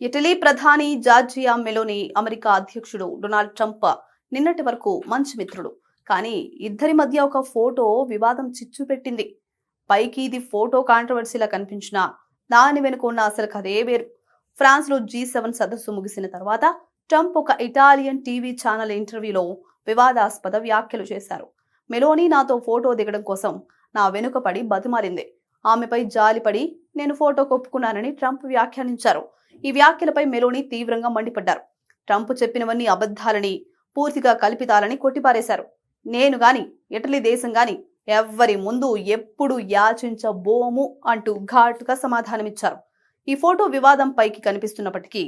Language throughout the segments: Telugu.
ఇటలీ ప్రధాని జార్జియా మెలోని అమెరికా అధ్యక్షుడు డొనాల్డ్ ట్రంప్ నిన్నటి వరకు మంచి మిత్రుడు. కానీ ఇద్దరి మధ్య ఒక ఫోటో వివాదం చిచ్చు పెట్టింది. పైకి ఇది ఫోటో కాంట్రవర్సీలా కనిపించినా దాని వెనుక ఉన్న అసలు కథే వేరు. ఫ్రాన్స్ లో G7 సదస్సు ముగిసిన తర్వాత ట్రంప్ ఒక ఇటాలియన్ టీవీ ఛానల్ ఇంటర్వ్యూలో వివాదాస్పద వ్యాఖ్యలు చేశారు. మెలోని నాతో ఫోటో దిగడం కోసం నా వెనుక పడి బతిమాలింది. ఆమెపై జాలిపడి నేను ఫోటో ఒప్పుకున్నానని ట్రంప్ వ్యాఖ్యానించారు. ఈ వ్యాఖ్యలపై మెలోని తీవ్రంగా మండిపడ్డారు. ట్రంప్ చెప్పినవన్నీ అబద్ధాలని, పూర్తిగా కల్పితాలని కొట్టిపారేశారు. నేను గాని, ఇటలీ దేశం గాని ఎవ్వరి ముందు ఎప్పుడు యాచించబోము అంటూ ఘాటుగా సమాధానమిచ్చారు. ఈ ఫోటో వివాదం పైకి కనిపిస్తున్నప్పటికీ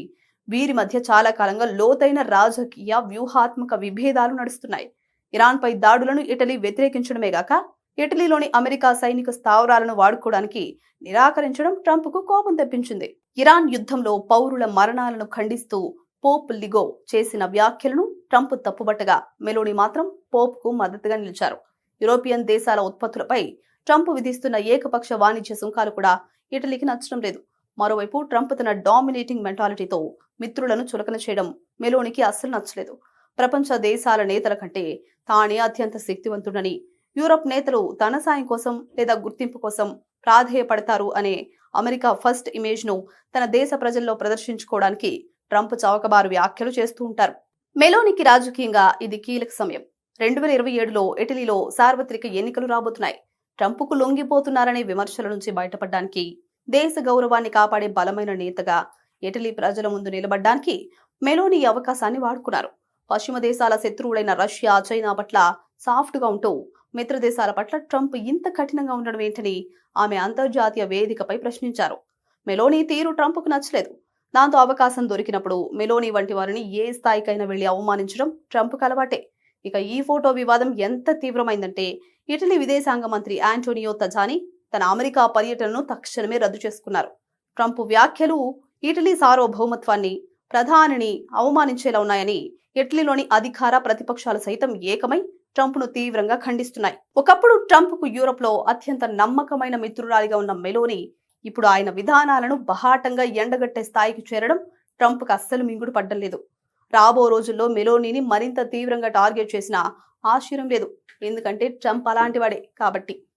వీరి మధ్య చాలా కాలంగా లోతైన రాజకీయ వ్యూహాత్మక విభేదాలు నడుస్తున్నాయి. ఇరాన్పై దాడులను ఇటలీ వ్యతిరేకించడమే గాక ఇటలీలోని అమెరికా సైనిక స్థావరాలను వాడుకోవడానికి నిరాకరించడం ట్రంప్కు కోపం తెప్పించింది. ఇరాన్ యుద్ధంలో పౌరుల మరణాలను ఖండిస్తూ పోప్ లిగో చేసిన వ్యాఖ్యలను ట్రంప్ తప్పుబట్టగా మెలోని మాత్రం పోప్కు మద్దతుగా నిలిచారు. యూరోపియన్ దేశాల ఉత్పత్తులపై ట్రంప్ విధిస్తున్న ఏకపక్ష వాణిజ్య సుంకాలు కూడా ఇటలీకి నచ్చడం లేదు. మరోవైపు ట్రంప్ తన డామినేటింగ్ మెంటాలిటీతో మిత్రులను చులకన చేయడం మెలోనికి అస్సలు నచ్చలేదు. ప్రపంచ దేశాల నేతల కంటే తానే అత్యంత శక్తివంతుడని, యూరప్ నేతలు తన సాయం కోసం లేదా గుర్తింపు కోసం ప్రాధేయపడతారు అనే అమెరికా ఫస్ట్ ఇమేజ్ ను తన దేశ ప్రజల్లో ప్రదర్శించుకోవడానికి ట్రంప్ చౌకబారు వ్యాఖ్యలు చేస్తూ ఉంటారు. మెలోనికి రాజకీయంగా ఇది కీలక సమయం. 2027లో ఇటలీలో సార్వత్రిక ఎన్నికలు రాబోతున్నాయి. ట్రంప్కు లొంగిపోతున్నారనే విమర్శల నుంచి బయటపడడానికి, దేశ గౌరవాన్ని కాపాడే బలమైన నేతగా ఇటలీ ప్రజల ముందు నిలబడ్డానికి మెలోని అవకాశాన్ని వాడుకున్నారు. పశ్చిమ దేశాల శత్రువులైన రష్యా, చైనా పట్ల సాఫ్ట్ గా ఉంటూ మిత్ర దేశాల పట్ల ట్రంప్ ఇంత కఠినంగా ఉండడం ఏంటని ఆమె అంతర్జాతీయ వేదికపై ప్రశ్నించారు. మెలోని తీరు ట్రంప్కు నచ్చలేదు. దాంతో అవకాశం దొరికినప్పుడు మెలోని వంటి వారిని ఏ స్థాయికైనా వెళ్లి అవమానించడం ట్రంప్కు అలవాటే. ఇక ఈ ఫోటో వివాదం ఎంత తీవ్రమైందంటే ఇటలీ విదేశాంగ మంత్రి యాంటోనియో తజాని తన అమెరికా పర్యటనను తక్షణమే రద్దు చేసుకున్నారు. ట్రంప్ వ్యాఖ్యలు ఇటలీ సార్వభౌమత్వాన్ని, ప్రధానిని అవమానించేలా ఉన్నాయని ఇటలీలోని అధికార ప్రతిపక్షాలు సైతం ఏకమై ట్రంప్ను తీవ్రంగా ఖండిస్తున్నాయి. ఒకప్పుడు ట్రంప్కు యూరప్ లో అత్యంత నమ్మకమైన మిత్రురాలిగా ఉన్న మెలోని ఇప్పుడు ఆయన విధానాలను బహాటంగా ఎండగట్టే స్థాయికి చేరడం ట్రంప్కు అస్సలు మింగుడు పడ్డం లేదు. రాబో రోజుల్లో మెలోనీని మరింత తీవ్రంగా టార్గెట్ చేసినా ఆశ్చర్యం లేదు. ఎందుకంటే ట్రంప్ అలాంటి వాడే కాబట్టి.